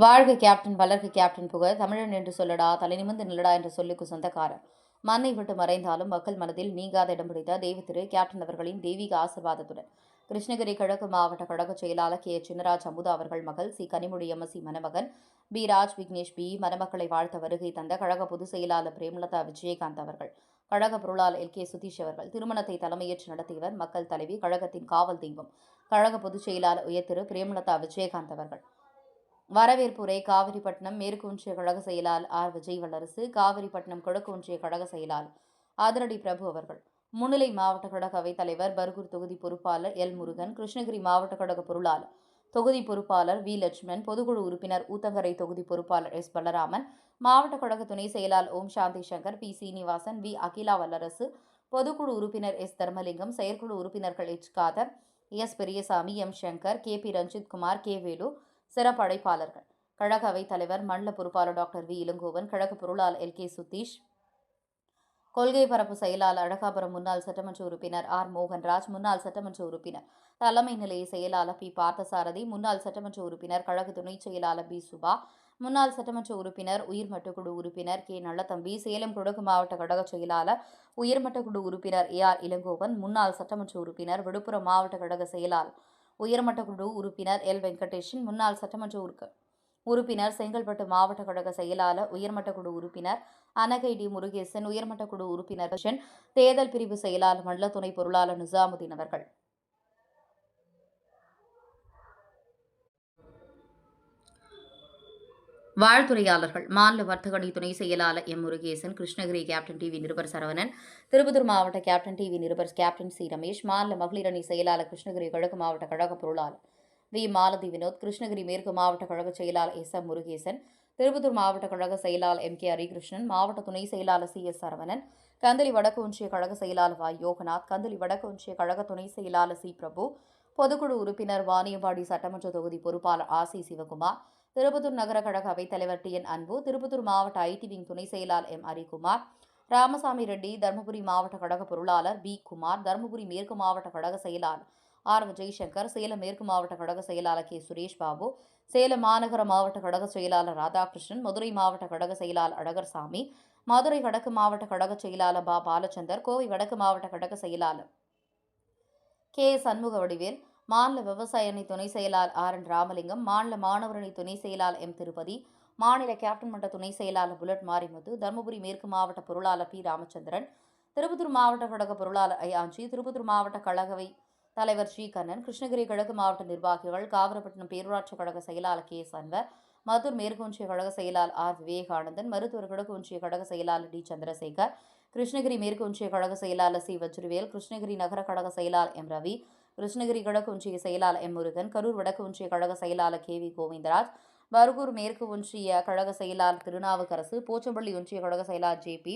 வாழ்க கேப்டன் வளர்க கேப்டன் புகழ் தமிழன் என்று சொல்லடா தலைநிமிர்ந்து நில்லடா என்ற சொல்லுக்கு சொந்தக்காரர். மண்ணை விட்டு மறைந்தாலும் மக்கள் மனதில் நீங்காத இடம் பிடித்த தெய்வத்திரு கேப்டன் அவர்களின் தெய்வீக ஆசிர்வாதத்துடன் கிருஷ்ணகிரி கிழக்கு மாவட்ட கழக செயலாளர் கே சின்னராஜ் அமுதா அவர்கள் மகள் சி கனிமொழி எம்எஸ்சி மணமகன் பி ராஜ் விக்னேஷ் பி மணமக்களை வாழ்த்த வருகை தந்த கழக பொதுச் செயலாளர் பிரேமலதா விஜயகாந்த் அவர்கள், கழக பொருளாளர் எல் கே சுதீஷ் அவர்கள், திருமணத்தை தலைமையேற்று நடத்தியவர் மக்கள் தலைவி, கழகத்தின் காவல் தெய்வம், கழக பொதுச் செயலாளர் உயர்திரு பிரேமலதா விஜயகாந்த் அவர்கள். வரவேற்புரை காவிரிப்பட்டினம் மேற்கு ஒன்றிய கழக செயலாளர் ஆர் விஜய் வல்லரசு, காவிரிப்பட்டினம் கிழக்கு ஒன்றிய கழக செயலாளர் அதிரடி பிரபு அவர்கள், முன்னிலை மாவட்ட கழக அவைத் தலைவர் பர்கூர் தொகுதி பொறுப்பாளர் எல் முருகன், கிருஷ்ணகிரி மாவட்ட கழக பொருளாளர் தொகுதி பொறுப்பாளர் வி லட்சுமணன், பொதுக்குழு உறுப்பினர் ஊத்தங்கரை தொகுதி பொறுப்பாளர் எஸ் பலராமன், மாவட்ட கழக துணை செயலாளர் ஓம் சாந்தி சங்கர், பி சீனிவாசன், வி அகிலா வல்லரசு, பொதுக்குழு உறுப்பினர் எஸ் தர்மலிங்கம், செயற்குழு உறுப்பினர்கள் H Khader, S Periyasamy, M Shankar, K P Ranjith Kumar, K Velu, சிறப்பு அழைப்பாளர்கள் கழக அவைத் தலைவர் மண்டல பொறுப்பாளர் டாக்டர் வி இளங்கோவன், கழக பொருளாளர் எல் கே சுதீஷ், கொள்கை பரப்பு செயலாளர் அழகாபுரம் முன்னாள் சட்டமன்ற உறுப்பினர் ஆர் மோகன்ராஜ், முன்னாள் சட்டமன்ற உறுப்பினர் தலைமை நிலைய செயலாளர் பி பார்த்தசாரதி, முன்னாள் சட்டமன்ற உறுப்பினர் கழக துணை செயலாளர் பி சுபா, முன்னாள் சட்டமன்ற உறுப்பினர் உயர்மட்டக்குழு உறுப்பினர் கே நல்லதம்பி, சேலம் கிழக்கு மாவட்ட கழக செயலாளர் உயர்மட்டக்குழு உறுப்பினர் ஏ ஆர் இளங்கோவன், முன்னாள் சட்டமன்ற உறுப்பினர் விழுப்புரம் மாவட்ட கழக செயலாளர் உயர்மட்ட குழு உறுப்பினர் எல் வெங்கடேஷன், முன்னாள் சட்டமன்ற உறுப்பினர் செங்கல்பட்டு மாவட்ட கழக செயலாளர் உயர்மட்ட குழு உறுப்பினர் அனகை டி முருகேசன், உயர்மட்ட குழு உறுப்பினர் தேர்தல் பிரிவு செயலாளர் மண்டல துணை பொருளாளர் நிசாமுதீன் அவர்கள். வாழ்த்துறையாளர்கள் மாநில வர்த்தகணி துணை செயலாளர் M Murugesan, Krishnagiri captain TV நிருபர் சரவணன், திருப்பத்தூர் மாவட்ட கேப்டன் டிவி நிருபர் கேப்டன் சி ரமேஷ், மாநில மகளிர் அணி செயலாளர் கிருஷ்ணகிரி கிழக்கு மாவட்ட கழக பொருளாளர் வி மாலதி வினோத், கிருஷ்ணகிரி மேற்கு மாவட்ட கழக செயலாளர் எஸ் எம் முருகேசன், திருப்பத்தூர் மாவட்ட கழக செயலாளர் எம் கே ஹரிகிருஷ்ணன், மாவட்ட துணை செயலாளர் சி எஸ் சரவணன், கந்தளி வடக்கு ஒன்றிய கழக செயலாளர் வா யோகநாத், கந்தளி வடக்கு ஒன்றிய கழக துணை செயலாளர் சி பிரபு, பொதுக்குழு உறுப்பினர் வாணியம்பாடி சட்டமன்ற தொகுதி பொறுப்பாளர் ஆர் சி சிவகுமார், திருப்பத்தூர் நகர கழக அவைத்தலைவர் டி என் அன்பு, திருப்பத்தூர் மாவட்ட ஐடி விங் துணை செயலாளர் எம் ஹரிகுமார், ராமசாமி ரெட்டி, தருமபுரி மாவட்ட கழக பொருளாளர் பி குமார், தருமபுரி மேற்கு மாவட்ட கழக செயலாளர் ஆர் விஜய்சங்கர், சேலம் மேற்கு மாவட்ட கழக செயலாளர் கே சுரேஷ் பாபு, சேலம் மாநகர மாவட்ட கழக செயலாளர் ராதாகிருஷ்ணன், மதுரை மாவட்ட கழக செயலாளர் அழகர்சாமி, மதுரை வடக்கு மாவட்ட கழக செயலாளர் பா பாலச்சந்தர், கோவை வடக்கு மாவட்ட கழக செயலாளர் கே சண்முக வடிவேல், மாநில விவசாய அணி துணை செயலாளர் ஆர் என் ராமலிங்கம், மாநில மாணவர் அணி துணை செயலாளர் எம் திருப்பதி, மாநில கேப்டன் மன்ற துணை செயலாளர் புல்லட் மாரிமுத்து, தருமபுரி மேற்கு மாவட்ட பொருளாளர் பி ராமச்சந்திரன், திருப்பத்தூர் மாவட்ட கழக பொருளாளர் ஐ ஆஞ்சி, திருப்பத்தூர் மாவட்ட கழகவை தலைவர் ஸ்ரீகண்ணன், கிருஷ்ணகிரி கிழக்கு மாவட்ட நிர்வாகிகள், காவிரிப்பட்டினம் பேரூராட்சி கழக செயலாளர் கே சன்வர், மதுர் மேற்கு ஒன்றிய கழக செயலாளர் ஆர் விவேகானந்தன், மருத்துவர் கிழக்கு ஒன்றிய கழக செயலாளர் டி சந்திரசேகர், கிருஷ்ணகிரி மேற்கு ஒன்றிய கழக செயலாளர் சி வஜ்ரவேல், கிருஷ்ணகிரி நகர கழக செயலாளர் எம் ரவி, கிருஷ்ணகிரி கிழக்கு ஒன்றிய செயலாளர் எம் முருகன், கரூர் வடக்கு ஒன்றிய கழக செயலாளர் கே வி கோவிந்தராஜ், பர்கூர் மேற்கு ஒன்றிய கழக செயலாளர் திருநாவுக்கரசு, போச்சம்பள்ளி ஒன்றிய கழக செயலாளர் ஜே பி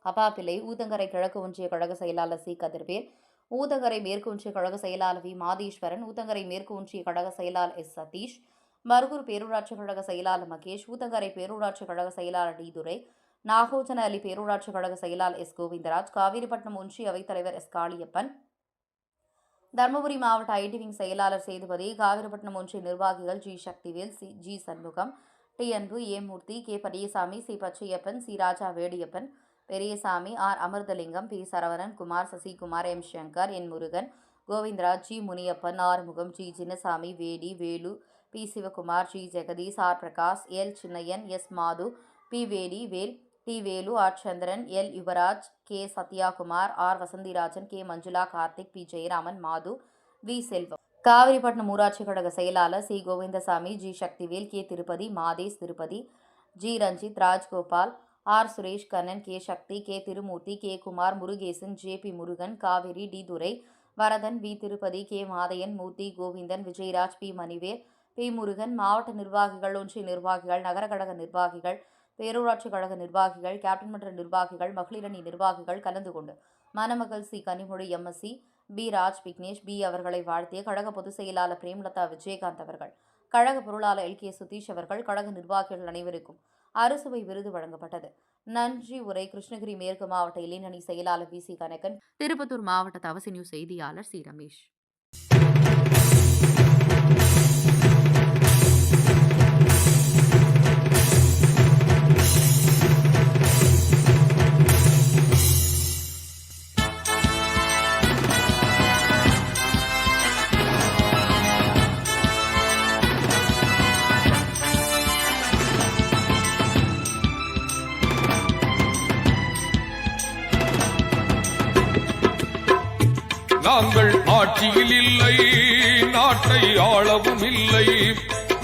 அப்பாப்பிள்ளை, ஊத்தங்கரை கிழக்கு ஒன்றிய கழக செயலாளர் சி கதிர்வேல், ஊத்தங்கரை மேற்கு ஒன்றிய கழக செயலாளர் வி மாதீஸ்வரன், ஊத்தங்கரை மேற்கு ஒன்றிய கழக செயலாளர் எஸ் சதீஷ், பர்கூர் பேரூராட்சி கழக செயலாளர் மகேஷ், ஊத்தங்கரை பேரூராட்சி கழக செயலாளர் டி துரை, நாகோஜன அலி பேரூராட்சி கழக செயலாளர் எஸ் கோவிந்தராஜ், காவிரிப்பட்டினம் ஒன்றிய அவைத்தலைவர் எஸ் காளியப்பன், தருமபுரி மாவட்ட ஐடி விங் செயலாளர் சேதுபதி, காவிரிப்பட்டினம் ஒன்றிய நிர்வாகிகள் G Sakthivel, G Shanmugam, T Anbu, A Murthy, K Periyasamy, C Pachaiyappan, C Raja Vediyappan, Periyasamy, R Amirthalingam, P Saravanan Kumar, Sasikumar, M Shankar, N Murugan, Govindaraj, G Muniyappan, Arumugam, G Chinnasamy, Vedi, Velu, P Sivakumar, G Jagadish, R Prakash, L Chinnaiyan, S Mathu, P Vedi Vel, T Velu, R Chandran, L Yuvaraj, K Sathyakumar, R Vasanthirajan, K Manjula, Karthik, P Jayaraman, Mathu, V Selvam, Kaveripattinam ஊராட்சி கழக செயலாளர் C Govindasamy, G Sakthivel, K Tirupathi, Madesh Tirupathi, G Ranjith, Rajgopal, R Suresh Kannan, K Sakthi, K Thirumoorthy, K Kumar, Murugesan, J P Murugan, Kaveri, D Durai, Varadhan, V Tirupathi, K Madhaiyan, Moorthy, Govindan, Vijayaraj, P Manivel, P Murugan, மாவட்ட நிர்வாகிகள், ஒன்றிய நிர்வாகிகள், நகர கழக நிர்வாகிகள், பேரூராட்சி கழக நிர்வாகிகள், கேப்டன் மன்ற நிர்வாகிகள், மகளிர் அணி நிர்வாகிகள் கலந்து கொண்டு மணமகள் C Kanimozhi MSc P Raj Vignesh P அவர்களை வாழ்த்திய கழக பொதுச் செயலாளர் பிரேமலதா விஜயகாந்த் அவர்கள், கழக பொருளாளர் எல் கே சுதீஷ் அவர்கள், கழக நிர்வாகிகள் அனைவருக்கும் அரசுவை விருது வழங்கப்பட்டது. நன்றி உரை கிருஷ்ணகிரி மேற்கு மாவட்ட இளைஞணி செயலாளர் வி சி கனகன், திருப்பத்தூர் மாவட்ட தவசி நியூஸ் செய்தியாளர் சி ரமேஷ். நாங்கள் ஆட்சியில் இல்லை, நாட்டை ஆளவும் இல்லை.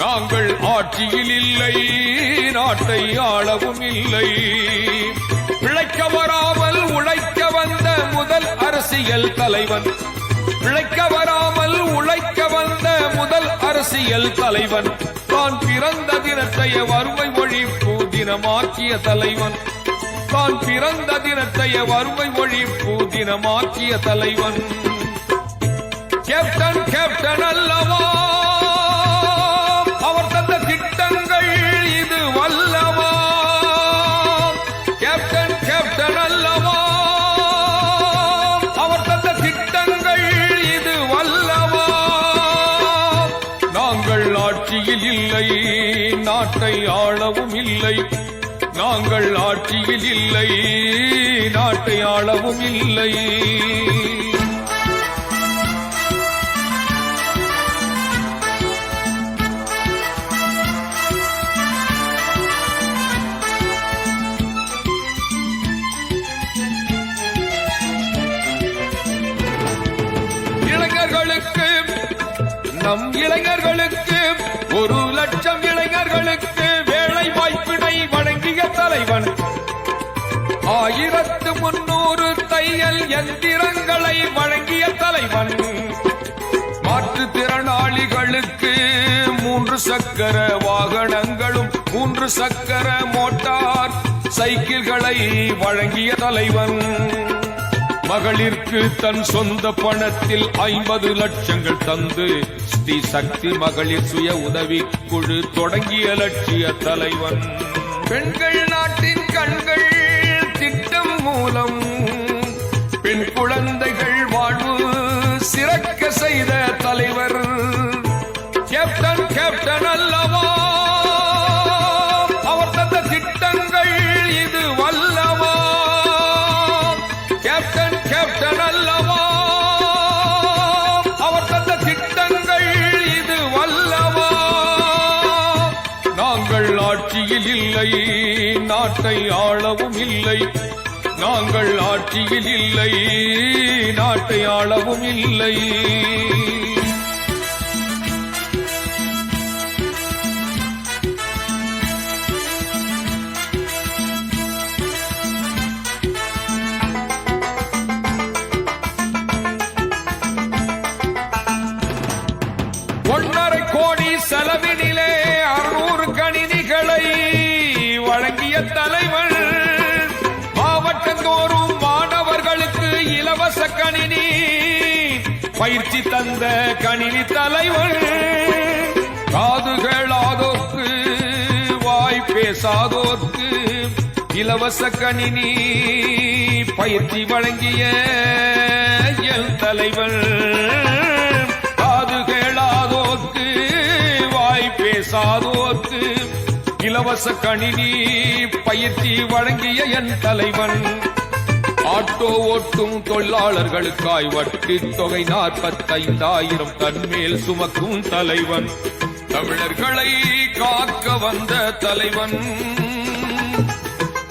நாங்கள் ஆட்சியில் இல்லை, நாட்டை ஆளவும் இல்லை. பிழைக்க வராமல் உழைக்க வந்த முதல் அரசியல் தலைவன், பிழைக்க வராமல் உழைக்க வந்த முதல் அரசியல் தலைவன், தான் பிறந்த தினத்தைய வறுமை ஒழிப்பு தினமாக்கிய தலைவன், தான் பிறந்த தினத்தைய வறுமை ஒழிப்பு தினமாக்கிய தலைவன். கேப்டன் கேப்டன் அல்லவா, அவர் தந்த திட்டங்கள் இது வல்லவா. கேப்டன் கேப்டன் அல்லவா, அவர் தந்த திட்டங்கள் இது வல்லவா. நாங்கள் ஆட்சியில் இல்லை, நாட்டை ஆளவும் இல்லை. நாங்கள் ஆட்சியில் இல்லை, நாட்டை ஆளவும் இல்லை. இளைஞர்களுக்கு, நம் இளைஞர்களுக்கு 1 லட்சம் இளைஞர்களுக்கு வேலை வாய்ப்பினை வழங்கிய தலைவன், 1300 தையல் எந்திரங்களை வழங்கிய தலைவன், மாற்றுத்திறனாளிகளுக்கு 3 சக்கர வாகனங்களும் 3 சக்கர மோட்டார் சைக்கிள்களை வழங்கிய தலைவன், மகளிருக்கு தன் சொந்த பணத்தில் 50 லட்சங்கள் தந்து ஸ்ரீ சக்தி மகளிர் சுய உதவி குழு தொடங்கிய லட்சிய தலைவன், பெண்கள் நாட்டின் கண்கள் திட்டம் மூலம் பெண் குழந்தைகள் வாழ்வு சிறக்க செய்த தலைவர். கேப்டன் கேப்டன் அல்லவா, அவர் தந்த திட்டங்கள் இது வல்லவா. கேப்டன் கேப்டன் அல்லவா, அவர் தந்த திட்டங்கள் இது வல்லவா. நாங்கள் ஆட்சியில் இல்லை, நாட்டை ஆளவும் இல்லை. நாங்கள் ஆட்சியில் இல்லை, நாட்டை ஆளவும் இல்லை. ஒன்றரை கோடி செலவினிலே 600 கணினிகளை வழங்கிய தலைவன், மாவட்டந்தோறும் மாணவர்களுக்கு இலவச கணினி பயிற்சி தந்த கணினி தலைவன், காது கேளாதோர்க்கு வாய் பேசாதோர்க்கு இலவச கணினி பயிற்சி வழங்கிய என் தலைவன், பேசாதோர்க்கு இலவச கணினி பயிற்சி வழங்கிய என் தலைவன், ஆட்டோ ஓட்டும் தொழிலாளர்களுக்காய் வட்டி தொகை 45,000 தன்மேல் சுமக்கும் தலைவன், தமிழர்களை காக்க வந்த தலைவன்,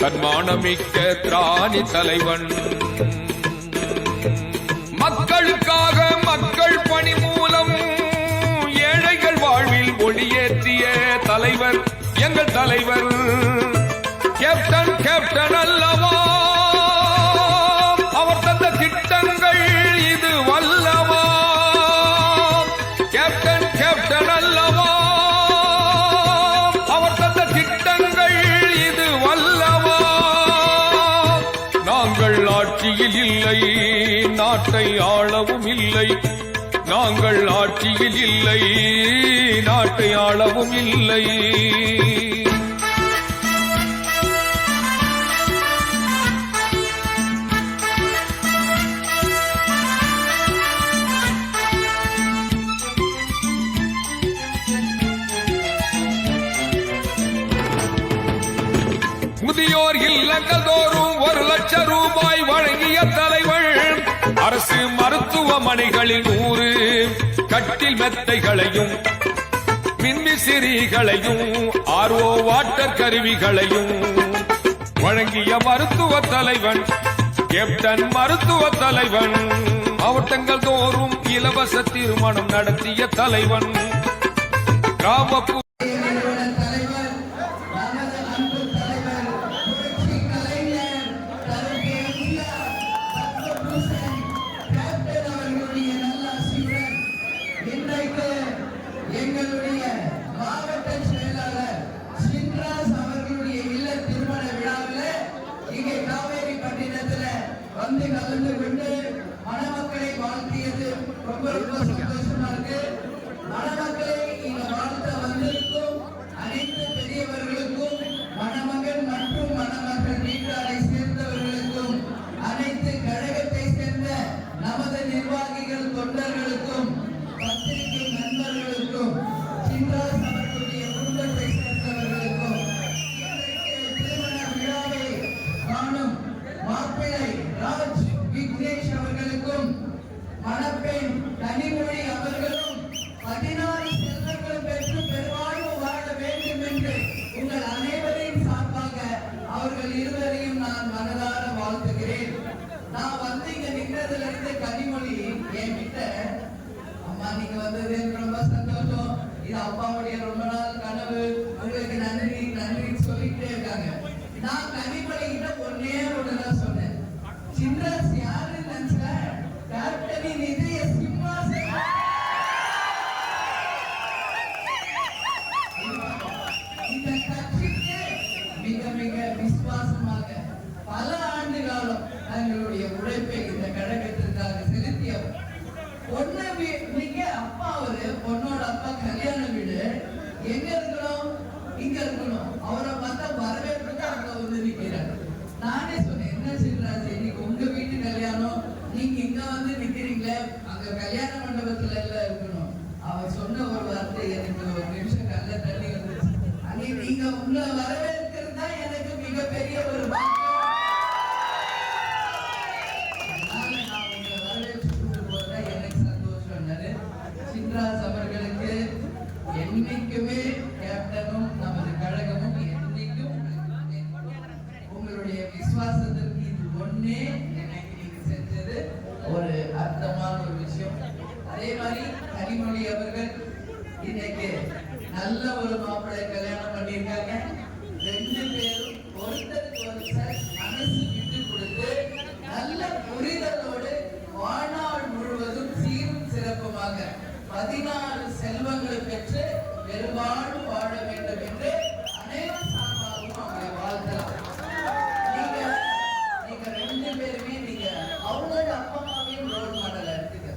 தன்மானமிக்க திராணி தலைவன், மக்களுக்காக மக்கள் பணி மூலம் ஏழைகள் வாழ்வில் ஒளியேற்றிய தலைவர் எங்கள் தலைவர். கேப்டன் கேப்டன் அல்லவா, அவர் தந்த திட்டங்கள் இது வல்லவா. கேப்டன் கேப்டன் அல்லவா, அவர் தந்த திட்டங்கள் இது வல்லவா. நாங்கள் ஆட்சியில் இல்லை, நாட்டை ஆளவும் இல்லை. நாங்கள் ஆட்சியில் இல்லை, நாட்டை ஆளவும் இல்லை. முதியோர் இல்லங்கள் தோறும் 1 லட்சம் ரூபாய் வழங்கிய தலைவர், அரசு மருத்துவமனைகளில் 100 கட்டில் மெத்தைகளையும் மின்விசிறிகளையும் RO வாட்டர் கருவிகளையும் வழங்கிய மருத்துவ தலைவன், கேப்டன் மருத்துவ தலைவன். மாவட்டங்கள் தோறும் இலவச திருமணம் நடத்திய தலைவன். கிராமப்பு எங்களுடைய மாவட்ட செயலாளர் ஸ்ரீனிவாஸ் அவர்களுடைய இல்ல திருமண விழாவில் இங்கே காவேரி பட்டினத்தில் வந்து கலந்து கொண்டு மணமக்களை வாழ்த்தியது ரொம்ப ரொம்ப சந்தோஷமா இருக்கு. மணமக்களை இங்க வாழ்த்த வந்திருக்கும் அனைத்து பெரியவர்களுக்கும், மணமகன் மற்றும் மணமகள் வீட்டாரை சேர்ந்தவர்களுக்கும், அனைத்து கழகத்தை சேர்ந்த நமது நிர்வாகிகள் தொண்டர்களுக்கும், பத்திரிகை நண்பர்களுக்கும், சின்ராஸ் அவர்களுடைய குடும்பத்தை சேர்ந்தவர்களுக்கும், திருமண விழாவை காணும் மாப்பிள்ளை ராஜ் விக்னேஷ் அவர்களுக்கும், மணப்பெண் கனிமொழி அவர்களும் 14 செல்வங்கள் பெற்று பெருவாழ்வு வாழ வேண்டும் என்று உங்கள் அனைவரின் சார்பாக அவர்கள் இருவரையும் நான் மனதார வாழ்த்துகிறேன். நான் வந்து இங்க நின்றதுல இருந்து கனிமொழி என்கிட்ட, அம்மா நீங்க வந்தது எனக்கு ரொம்ப சந்தோஷம், இது அப்பாவுடைய ரொம்ப நாள் கனவு, உங்களுக்கு நன்றி நன்றின்னு சொல்லிக்கிட்டே இருக்காங்க. நான் கனிமொழி கிட்ட ஒண்ணுதான் சொன்னேன், சின்ராஸ் யாரு நினைச்ச கேப்டனின் இதய சிம்மாசனம். இந்த கட்சிக்கு மிக மிக விசுவாசமாக பல ஆண்டு காலம் தங்களுடைய உழைப்பை இந்த கழகத்திற்காக செலுத்தியவர். நீங்க அப்பா அவரு, பொண்ணோட அப்பா கல்யாண வீடு எங்க இருக்கணும், இங்க இருக்கணும். அவரை பார்த்தா வரவேற்புக்கு அங்க வந்து நிக்கிறார். நானே சொன்னேன், என்ன சின்ராஜ் இன்னைக்கு உங்க வீட்டு கல்யாணம், நீங்க இங்க வந்து நிக்கிறீங்களே, அங்க கல்யாண மண்டபத்துல எல்லாம் இருக்கணும். அவர் சொன்ன ஒரு வார்த்தை எனக்கு ஒரு நிமிஷம் கல்ல தள்ளி வந்துச்சு. அங்கே நீங்க உங்களை வரவேற்கிறது தான் எனக்கு மிகப்பெரிய ஒரு பாக்கியம். நான் உங்களை வரவேற்று போறதா எனக்கு சந்தோஷம்னாரு. சின்ராஸ் அவர்களுக்கு என்னைக்குமே கேப்டனும் நமது கழகமும் என்னைக்கும் உங்களுடைய விசுவாசத்திற்கு இது ஒன்னே எனக்கு நீங்க செஞ்சது ஒரு அர்த்தமான ஒரு விஷயம். அதே மாதிரி கனிமொழி அவர்கள் இன்னைக்கு நல்ல ஒரு மாப்பிள்ளை கல்யாணம் பண்ணியிருக்காங்க. 2 பேரும் ஒருத்தருக்கு ஒருத்தர் மனசு விட்டு கொடுத்து நல்ல புரிதலோடு வாழ்நாள் முழுவதும் சீரும் சிறப்புமாக 14 செல்வங்களை பெற்று பெருவாழ்வு வாழ வேண்டும் என்று அனைவரும் சார்பாகவும் அவங்களை வாழ்த்தலாம். நீங்க 2 பேருமே நீங்க அவங்களோட அப்பா அம்மாவையும் ரோல் மாடல் எடுத்துக்க.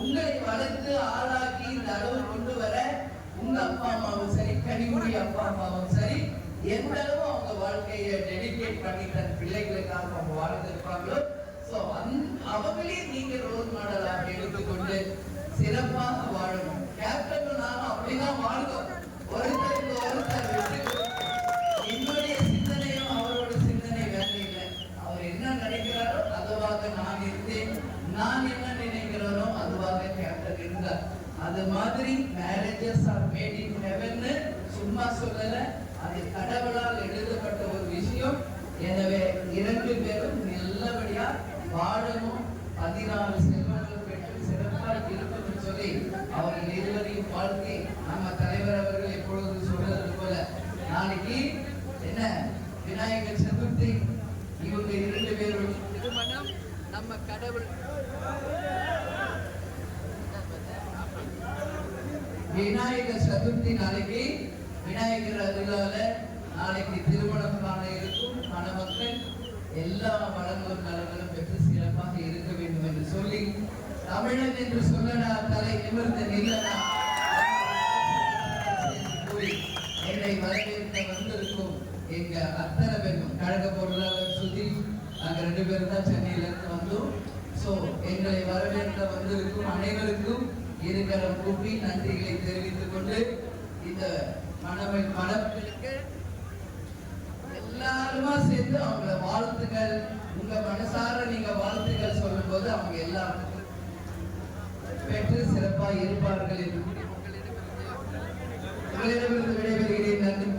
உங்களை வளர்த்து ஆளாக்கி இந்த அளவு கொண்டு வர உங்க அப்பா அம்மாவும் சரி, கனிமொழி அப்பா அம்மாவும் சரி, எந்த அளவு அவங்க வாழ்க்கையை டெடிகேட் பண்ணி தன் பிள்ளைகளுக்காக அவங்க வாழ்ந்திருப்பாங்களோ, அவங்களே நீங்க ரோல் மாடலாக எடுத்துக்கொண்டு சிறப்பாக வாழணும். கேப்டன் நானும் அப்படிதான் வாழ்ந்தோம். ஒருத்தருக்கு ஒருத்தர் விட்டு என்னுடைய சிந்தனையும் அவரோட சிந்தனை வேலை இல்லை. அவர் என்ன நினைக்கிறாரோ அதுவாக நான் இருந்தேன், நான் என்ன நினைக்கிறாரோ அதுவாக கேப்டன் இருந்தார். அது மாதிரி marriages R made in heaven சும்மா சொல்லல, அது கடவுளால் எழுதப்பட்ட ஒரு விஷயம். எனவே 2 பேரும் நல்லபடியா வாழணும், 14 செல்வங்கள் பெற்று சிறப்பாக இருக்கணும்னு சொல்லி அவர்கள் இருவரையும் வாழ்த்தி, நம்ம தலைவர் அவர்கள் எப்பொழுது சொல்றது போல நாளைக்கு என்ன விநாயகர் சதுர்த்தி, இவங்க 2 பேரும் திருமணம் நம்ம கடவுள் விநாயகர் சதுர்த்தி நாளைக்கு விநாயகர் அருளால நாளைக்கு திருமணம் காண இருக்கும் மணமக்கள் எல்லா வளங்களும் நலங்களும் பெற்று சிறப்பாக இருக்க வேண்டும் என்று சொல்லி, தமிழன் என்று சொல்லடா தலை நிமிர்ந்து நில்லடா என்னை வரவேற்க வந்திருக்கும் எங்க அத்தனை பேரும் கழக பொருளாளர் சுதீப், நாங்க 2 பேரும் தான் சென்னையில இருந்து வந்தோம். சோ எங்களை வரவேற்க வந்திருக்கும் அனைவருக்கும் இருக்கரம் கூப்பி நன்றிகளை தெரிவித்துக் கொண்டு, இந்த மணமக்களுக்கு எல்லாருமா சேர்ந்து அவங்கள வாழ்த்துக்கள், உங்க மனசார நீங்க வாழ்த்துக்கள் சொல்லும் போது அவங்க எல்லாரும் பெற்று சிறப்பாக இருப்பார்கள் என்று உங்களிடமிருந்து விடைபெறுகிறேன். நன்றி.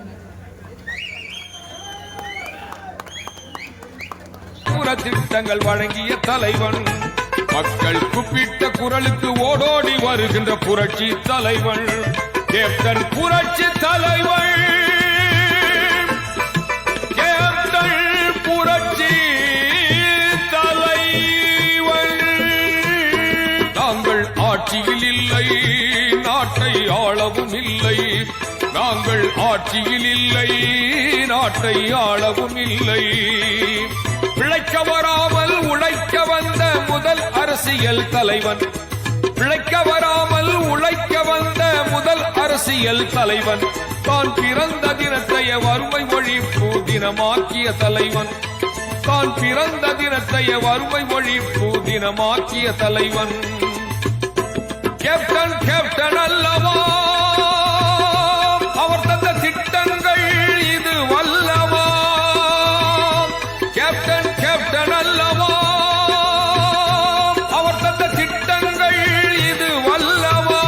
திட்டங்கள் வழங்கிய தலைவன் மக்கள் கூப்பிட்ட குரலுக்கு ஓடோடி வருகின்ற புரட்சி தலைவன் கேப்டன் புரட்சி தலைவன் கேப்டன் புரட்சி தலைவன். நாங்கள் ஆட்சியில் இல்லை, நாட்டை ஆளவும் இல்லை. நாங்கள் ஆட்சியில் இல்லை, நாட்டை ஆளவும் இல்லை. பிழைக்க வராமல் உழைக்க வந்த முதல் அரசியல் தலைவன். பிழைக்க வராமல் உழைக்க வந்த முதல் அரசியல் தலைவன். தான் பிறந்த தினத்தைய வறுமை ஒழிப்பு தினமாக்கிய தலைவன். தான் பிறந்த தினத்தைய வறுமை ஒழிப்பு தினமாக்கிய தலைவன். கேப்டன் கேப்டன் அல்லவா, அவர் தந்த திட்டங்கள் இது வல்லவா. கேப்டன் கேப்டன் அல்லவா, அவர் தந்த திட்டங்கள் இது வல்லவா.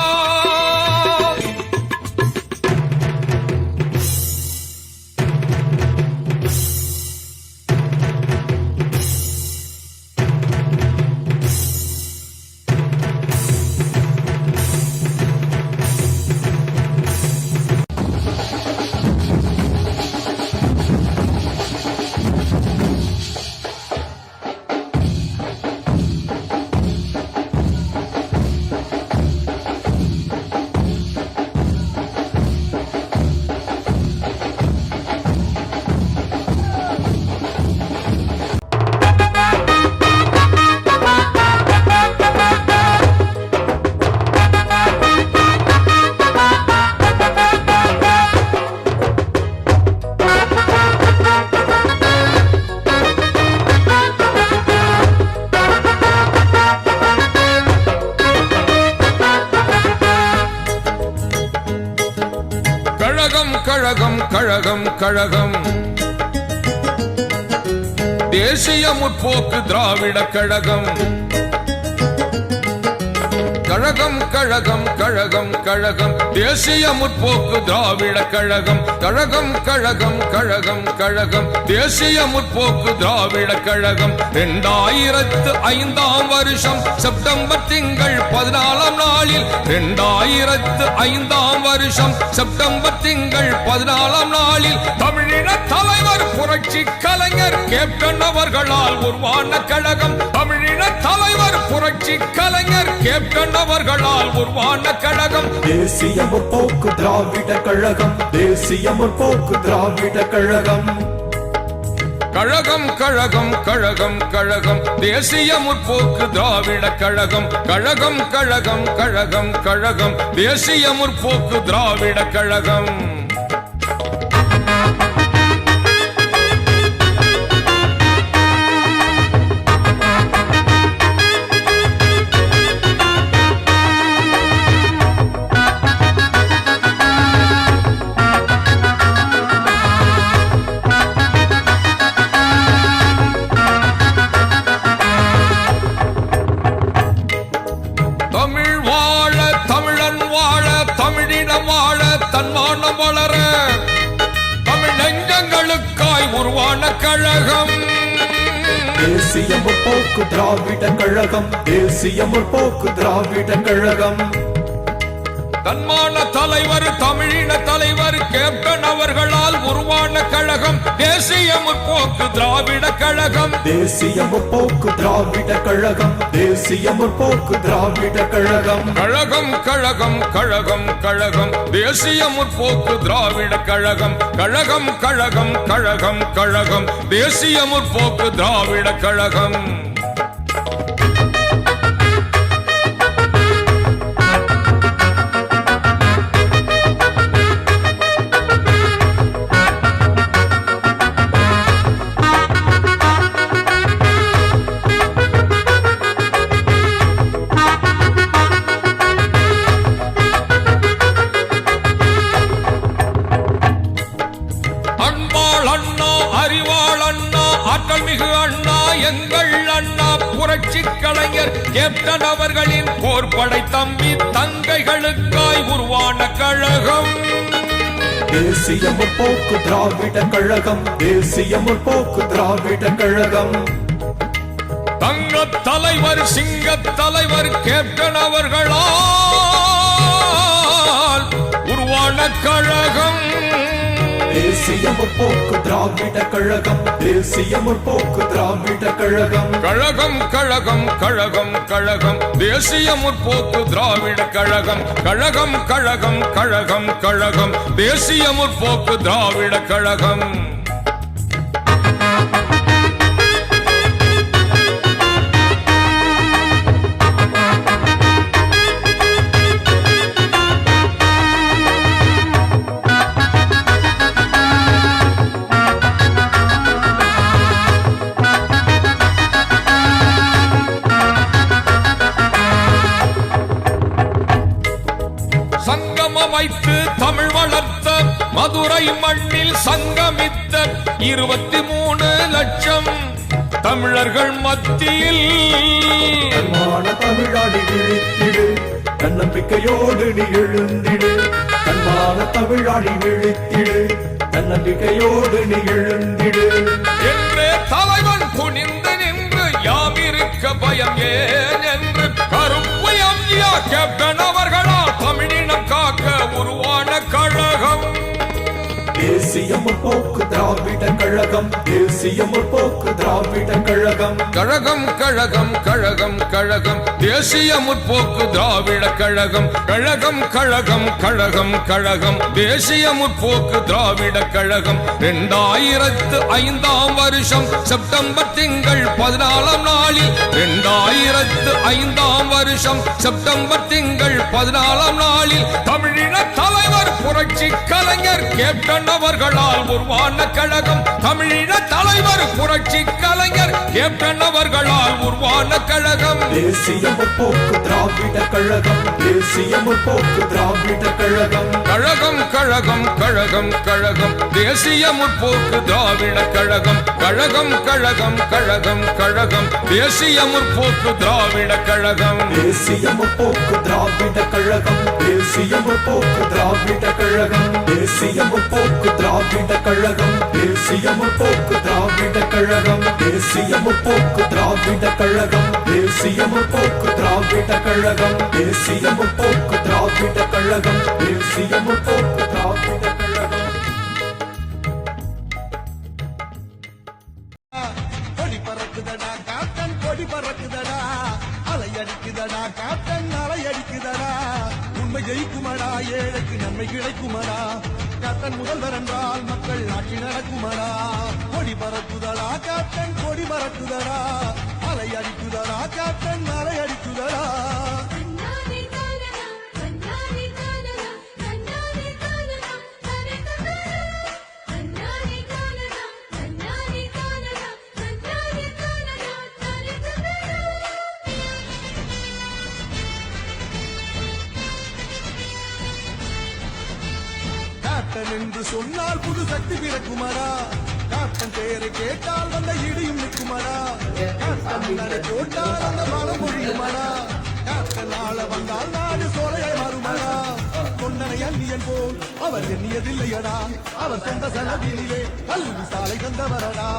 கழகம் கழகம் கழகம் தேசிய முற்போக்கு திராவிட கழகம். கழகம் கழகம் கழகம் கழகம் தேசிய முற்போக்கு திராவிட கழகம். கழகம் கழகம் கழகம் கழகம் தேசிய முற்போக்கு திராவிட கழகம். 2005 வருஷம் செப்டம்பர் திங்கள் 14 நாளில் 2005 வருஷம் செப்டம்பர் திங்கள் 14 நாளில் தமிழின தலைவர் புரட்சி கலைஞர் கேப்டன் அவர்களால் உருவான கழகம். தமிழின தலைவர் புரட்சி கலைஞர் கேப்டன் அவர்களால் உருவான கழகம். தேசிய முற்போக்கு திராவிட கழகம். தேசிய முற்போக்கு திராவிட கழகம். கழகம் கழகம் கழகம் கழகம் தேசிய முற்போக்கு திராவிட கழகம். கழகம் கழகம் கழகம் கழகம் தேசிய முற்போக்கு திராவிட கழகம். தமிழ் வாழ, தமிழன் வாழ, தமிழினம் வாழ, தன்மானம் வளர, தமிழ் நெஞ்சங்களுக்காய் உருவான கழகம். தேசிய முற்போக்கு திராவிட கழகம். தேசிய முற்போக்கு திராவிட கழகம். தன்மான தலைவர் தமிழின தலைவர் கேப்டன் அவர்களால் உருவான கழகம். தேசிய முற்போக்கு திராவிட கழகம். தேசிய முற்போக்கு திராவிட கழகம். தேசிய முற்போக்கு திராவிட கழகம். கழகம் கழகம் கழகம் கழகம் தேசிய முற்போக்கு திராவிட கழகம். கழகம் கழகம் கழகம் கழகம் தேசிய முற்போக்கு திராவிட கழகம். ஆற்றல் மிகு அண்ணா எங்கள் அண்ணா புரட்சி கலைஞர் கேப்டன் அவர்களின் போர்படை தம்பி தங்கைகளுக்காய் உருவான கழகம். தேசிய முற்போக்கு திராவிட கழகம். தேசிய முற்போக்கு திராவிட கழகம். தங்க தலைவர் சிங்க தலைவர் கேப்டன் அவர்களால் உருவான கழகம் தேசிய முற்போக்கு திராவிட கழகம் தேசிய முற்போக்கு திராவிட கழகம் கழகம் கழகம் கழகம் கழகம் தேசிய முற்போக்கு திராவிட கழகம் கழகம் கழகம் கழகம் கழகம் தேசிய முற்போக்கு திராவிட கழகம் வைத்து தமிழ் வளர்த்த மதுரை மண்ணில் சங்கமித்த 23 லட்சம் தமிழர்கள் மத்தியில் தமிழாடி விழித்திடு தன்னம்பிக்கையோடு நீ எழுந்திடு தன்மான தமிழாடி விழித்திடு தன்னம்பிக்கையோடு நீ எழுந்திடு என்றே தலைவன் துணிந்து நின்று யாமிருக்க பயம் ஏன் என்று கருப்பு எம்ஜிஆர் கேப்டன் அவர்களால் தமிழினம் காக்க உருவான கழகம் தேசிய முற்போக்கு திராவிட கழகம் தேசிய முற்போக்கு திராவிட கழகம் கழகம் கழகம் கழகம் கழகம் தேசிய முற்போக்கு திராவிட கழகம் கழகம் கழகம் கழகம் கழகம் தேசிய முற்போக்கு திராவிட கழகம் 2005 வருஷம் செப்டம்பர் திங்கள் 14 நாளில் 2005 வருஷம் செப்டம்பர் திங்கள் 14 நாளில் தமிழின தலைவர் புரட்சி கலைஞர் கேப்டன் அவர்களால் உருவான கழகம் தமிழின தலைவர் புரட்சி கலைஞர் கேப்டன் அவர்களால் உருவான கழகம் தேசிய முற்போக்கு திராவிட கழகம் தேசிய முற்போக்கு திராவிட கழகம் கழகம் கழகம் கழகம் கழகம் தேசிய முற்போக்கு திராவிட கழகம் கழகம் கழகம் கழகம் கழகம் தேசிய முற்போக்கு திராவிட கழகம் தேசிய முற்போக்கு திராவிட கழகம் தேசிய முற்போக்கு திராவிட கழகம் தேசிய முற்போக்கு திராவிட கழகம் தேசிய முற்போக்கு திராவிட கழகம் தேசிய முற்போக்கு திராவிட கழகம் தேசிய முற்போக்கு திராவிட கழகம் தேசிய முற்போக்கு திராவிட கழகம் தேசிய முற்போக்கு திராவிட கழகம் கொடி பறக்குதடா கேப்டன் கொடி பறக்குதடா அலை அடிக்குதடா கேப்டன் அலை அடிக்குதடா உண்மை ஜெயிக்குமடா ஏழைக்கு நன்மை கிடைக்குமடா கேப்டன் முதல்வர் என்றால் மக்கள் ஆட்சி நடக்குமடா கொடி பறக்குதடா கேப்டன் கொடி பறக்குதடா அலை அடிக்குதடா கேப்டன் அலை அடிக்குதடா கேப்டன் என்று சொன்னால் புது சக்தி பிறக்குமடா கேப்டன் பெயரை கேட்டால் வந்த இடியும் நிற்குமடா கேப்டன் நடை போட்டால் அந்த மனம் பொழியுமடா கேப்டன் ஆள வந்தால் நாடு சோலையாய் மாறுமடா கொண்டனை அந்நியன் போல் அவர் எண்ணியதில்லையடா அவர் சொந்த செலவிலே கல்வி சாலை தந்தவரடா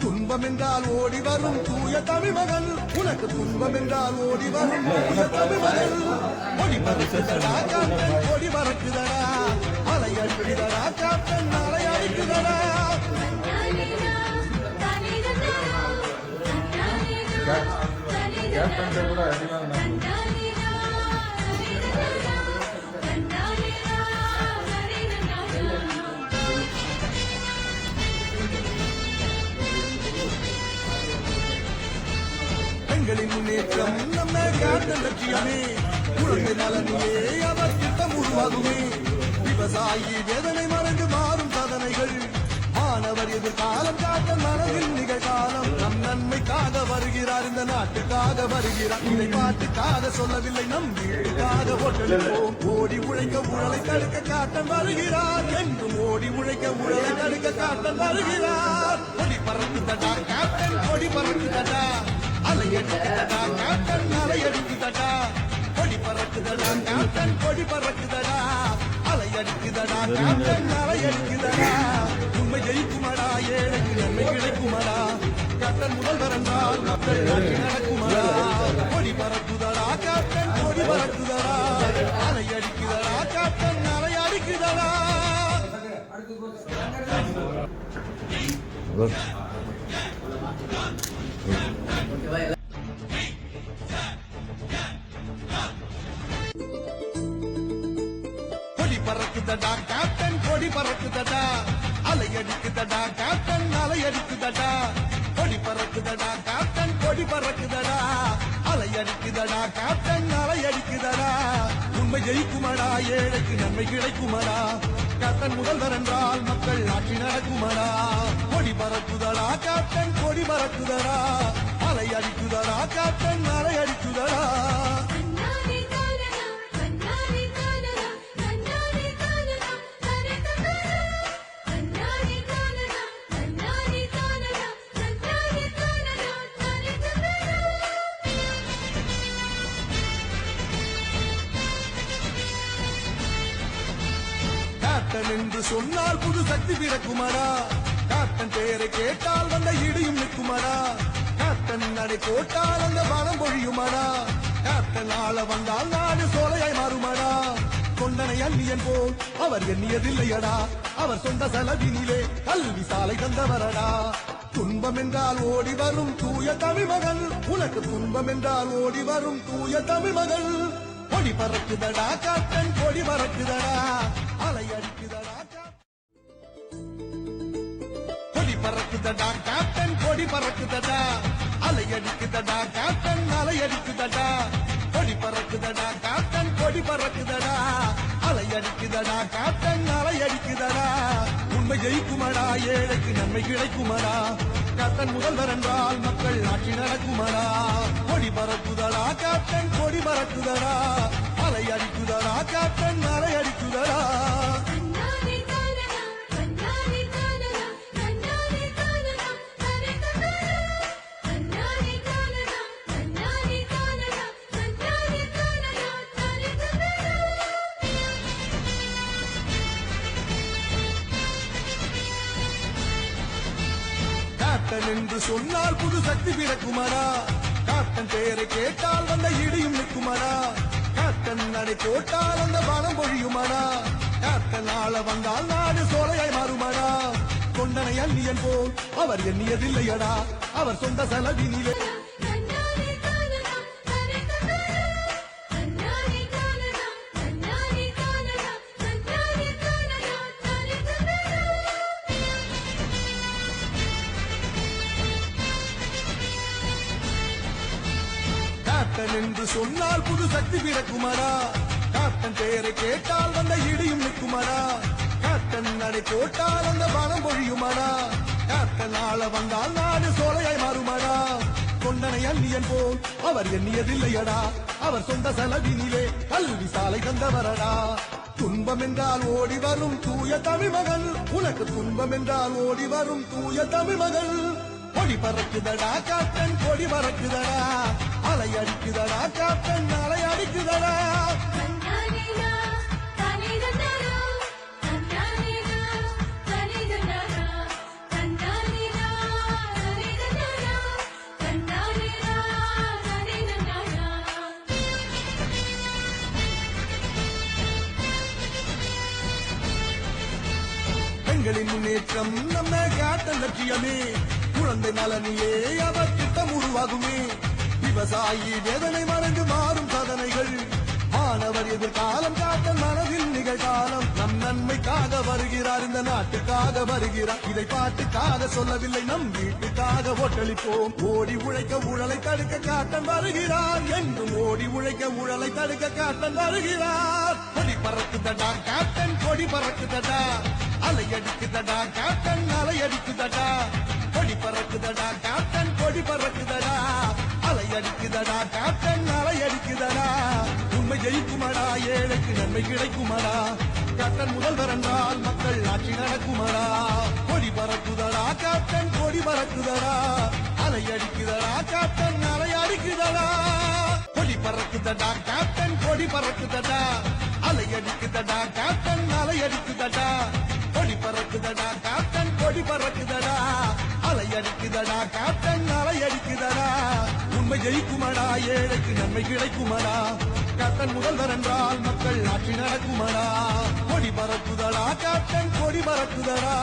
துன்பம் என்றால் ஓடி வரும் தூய தமிழ் மகன் உனக்கு துன்பம் என்றால் ஓடி வரும் தூய தமிழ் மகன் கொடி பறக்குதடா கேப்டன் கொடி பறக்குதடா அலை அடிக்குதடா கேப்டன் அலை அடிக்குதடா பெண்களின் முன்னேற்றம் நம்ம கேப்டன் லட்சியமே குழந்தை நலனிலே அவர் திட்டம் உருவாகுமே விவசாயி வேதனை மறந்து மாறும் சாதனைகள் மாணவர் எதிர்காலம் கேப்டன் மனதில் நிகழ்காலம் நம் நன்மைக்காக வருகிறார் இந்த நாட்டுக்காக வருகிறார் இதை பாட்டுக்காக சொல்லவில்லை நம் வீட்டுக்காக ஓட்டலிப்போம் ஓடி உழைக்க ஊழலை தடுக்க கேப்டன் வருகிறார் என்றும் ஓடி உழைக்க ஊழலை தடுக்க கேப்டன் வருகிறார் கொடி பறக்குதடா கேப்டன் கொடி பறக்குதடா அலை அடிக்குதடா கேப்டன் அலை அடிக்குதடா கொடி பறக்குதடா கேப்டன் கொடி பறக்குதடா அலை அடிக்குதடா கேப்டன் அலை அடிக்குதடா உண்மை ஜெயிக்குமடா ஏழைக்கு நன்மை கிடைக்குமடா கேப்டன் முதல்வர் என்றால் மக்கள் ஆட்சி நடக்குமடா கொடி பறக்குதடா கேப்டன் கொடி பறக்குதடா அலை அடிக்குதடா கேப்டன் அலை அடிக்குதடா கொடி பறக்குதடா கேப்டன் கொடி பறக்குதடா அலை அடிக்குதடா கேப்டன் அலை அடிக்குதடா கொடி பறக்குதடா கேப்டன் கொடி பறக்குதடா அலை அடிக்குதடா கேப்டன் அலை அடிக்குதடா உண்மை ஜெயிக்குமடா ஏழைக்கு நன்மை கிடைக்குமடா கேப்டன் முதல்வர் என்றால் மக்கள் ஆட்சி நடக்குமடா கொடி பறக்குதடா கேப்டன் கொடி பறக்குதடா அலை அடிக்குதடா கேப்டன் அலை அடிக்குதடா கேப்டன் என்று சொன்னால் புது சக்தி பிறக்குமடா கேப்டன் பெயரை கேட்டால் வந்த இடியும் நிற்குமடா கேப்டன் நடை போட்டால் அந்த பணம் பொழியுமடா கேப்டன் ஆள வந்தால் நாடு சோலையாய் மாறுமடா கொண்டனை அந்நியன் போல் அவர் எண்ணியதில்லையடா அவர் சொந்த செலவினிலே கல்வி சாலை தந்தவரடா துன்பம் என்றால் ஓடி வரும் தூய தமிழ் மகள் உனக்கு துன்பம் என்றால் ஓடி வரும் தூய தமிழ் மகள் கொடி பறக்குதடா கேப்டன் கொடி பறக்குதடா அலை அடிக்குதடா கொடி பறக்குதடா கேப்டன் கொடி பறக்குதடா அலை அடிக்குதடா கேப்டன் அலை அடிக்குதடா கொடி பறக்குதடா கேப்டன் கொடி பறக்குதடா அலை அடிக்குதடா கேப்டன் அலை அடிக்குதடா உண்மை ஜெயிக்குமடா ஏழைக்கு நன்மை கிடைக்குமடா கேப்டன் முதல்வர் என்றால் மக்கள் ஆட்சி நடக்குமடா கொடி பறக்குதடா கேப்டன் கொடி பறக்குதடா அலை அடிக்குதடா கேப்டன் அலை அடிக்குதடா கேப்டன் என்று சொன்னால் புது சக்தி பிறக்குமடா கேப்டன் பெயரை கேட்டால் வந்த இடியும் நிற்குமடா கேப்டன் நடை போட்டால் அந்த பணம் பொழியுமடா கேப்டன் ஆள வந்தால் நாடு சோலையாய் மாறுமடா கொண்டனை அந்நியன் போல் அவர் எண்ணியதில்லையடா அவர் சொந்த செலவினிலே கேப்டன் என்று சொன்னால் புது சக்தி பிறக்குமடா கேப்டன் பெயரை கேட்டால் வந்த இடியும் நிற்குமடா கேப்டன் நடை போட்டால் அந்த பணம் பொழியுமடா கேப்டன் ஆள வந்தால் நாடு சோலையாய் மாறுமடா கொண்டனை அந்நியன் போல் அவர் எண்ணியதில்லையடா அவர் சொந்த செலவினிலே கல்வி சாலை தந்தவரடா துன்பம் என்றால் ஓடி வரும் தூய தமிழ் மகள் உனக்கு துன்பம் என்றால் ஓடி வரும் தூய தமிழ் மகள் கொடி பறக்குதடா கேப்டன் கொடி பறக்குதடா அலை அடிக்குதடா கேப்டன் அலை அடிக்குதடா பெண்களின் முன்னேற்றம் நம்ம கேப்டன் லட்சியமே குழந்தை நலனிலே அவர் திட்டம் உருவாகுமே விவசாயி வேதனை மறந்து மாறும் சாதனைகள் மாணவர் எதிர்காலம் கேப்டன் மனதில் நிகழ்காலம் நம் நன்மைக்காக வருகிறார் இந்த நாட்டுக்காக வருகிறார் இதை பாட்டுக்காக சொல்லவில்லை நம் வீட்டுக்காக ஓட்டளிப்போம் ஓடி உழைக்க ஊழலை தடுக்க கேப்டன் வருகிறார் என்றும் ஓடி உழைக்க ஊழலை தடுக்க கேப்டன் வருகிறார் கொடி பறக்குதடா கேப்டன் கொடி பறக்குதடா அலை அடிக்குதடா கேப்டன் அலை அடிக்குதடா கொடி பறக்குதடா கேப்டன் கொடி பறக்குதடா அலை அடிக்குதடா கேப்டன் அலை அடிக்குதடா உண்மை ஜெயிக்குமடா ஏழைக்கு நன்மை கிடைக்குமடா கேப்டன் முதல்வர் என்றால் மக்கள் ஆட்சி நடக்குமடா கொடி பறக்குதடா கேப்டன் கொடி பறக்குதடா அலை அடிக்குதடா கேப்டன் அலை அடிக்குதடா கொடி பறக்குதடா கேப்டன் கொடி பறக்குதடா அலை அடிக்குதடா கேப்டன் அலை அடிக்குதடா கொடி பறக்குதடா கேப்டன் கொடி பறக்குதடா அலை அடிக்குதடா அடிக்குதடா கேப்டன் அலை அடிக்குதடா உண்மை ஜெயிக்குமடா ஏழைக்கு நன்மை கிடைக்குமடா கேப்டன் முதல்வர் என்றால் மக்கள் ஆட்சி நடக்குமடா கொடி பறக்குதடா கேப்டன் கொடி பறக்குதடா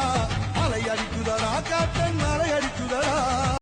அலை அடிக்குதடா கேப்டன் அலை அடிக்குதடா